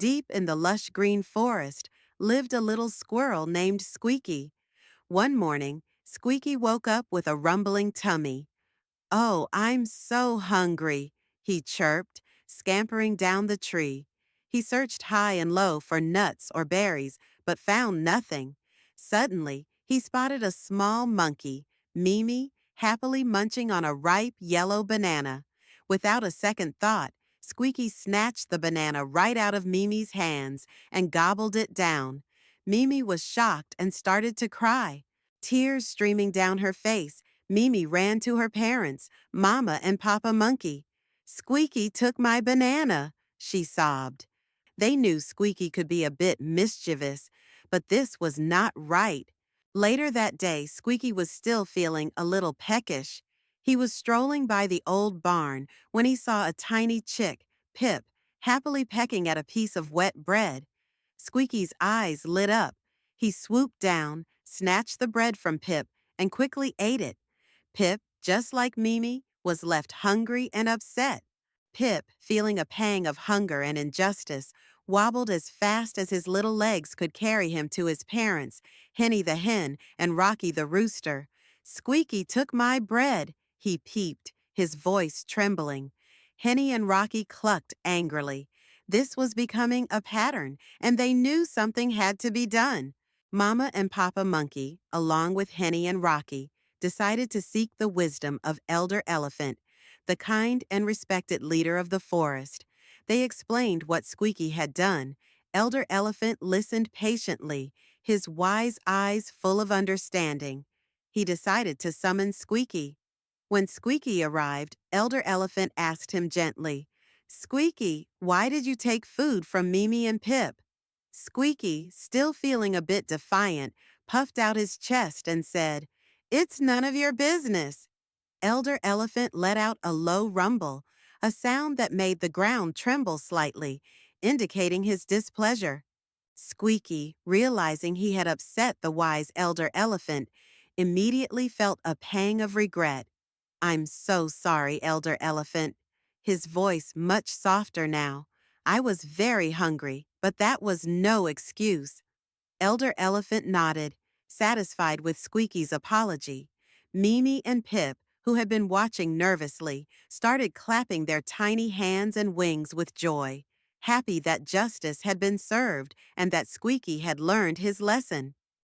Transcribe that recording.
Deep in the lush green forest lived a little squirrel named Squeaky. One morning, Squeaky woke up with a rumbling tummy. "Oh, I'm so hungry," he chirped, scampering down the tree. He searched high and low for nuts or berries, but found nothing. Suddenly, he spotted a small monkey, Mimi, happily munching on a ripe yellow banana. Without a second thought, Squeaky snatched the banana right out of Mimi's hands and gobbled it down. Mimi was shocked and started to cry. Tears streaming down her face, Mimi ran to her parents, Mama and Papa Monkey. "Squeaky took my banana," she sobbed. They knew Squeaky could be a bit mischievous, but this was not right. Later that day, Squeaky was still feeling a little peckish. He was strolling by the old barn when he saw a tiny chick, Pip, happily pecking at a piece of wet bread. Squeaky's eyes lit up. He swooped down, snatched the bread from Pip, and quickly ate it. Pip, just like Mimi, was left hungry and upset. Pip, feeling a pang of hunger and injustice, wobbled as fast as his little legs could carry him to his parents, Henny the hen and Rocky the rooster. "Squeaky took my bread," he peeped, his voice trembling. Henny and Rocky clucked angrily. This was becoming a pattern, and they knew something had to be done. Mama and Papa Monkey, along with Henny and Rocky, decided to seek the wisdom of Elder Elephant, the kind and respected leader of the forest. They explained what Squeaky had done. Elder Elephant listened patiently, his wise eyes full of understanding. He decided to summon Squeaky. When Squeaky arrived, Elder Elephant asked him gently, "Squeaky, why did you take food from Mimi and Pip?" Squeaky, still feeling a bit defiant, puffed out his chest and said, "It's none of your business." Elder Elephant let out a low rumble, a sound that made the ground tremble slightly, indicating his displeasure. Squeaky, realizing he had upset the wise Elder Elephant, immediately felt a pang of regret. "I'm so sorry, Elder Elephant." His voice much softer now. "I was very hungry, but that was no excuse." Elder Elephant nodded, satisfied with Squeaky's apology. Mimi and Pip, who had been watching nervously, started clapping their tiny hands and wings with joy, happy that justice had been served and that Squeaky had learned his lesson.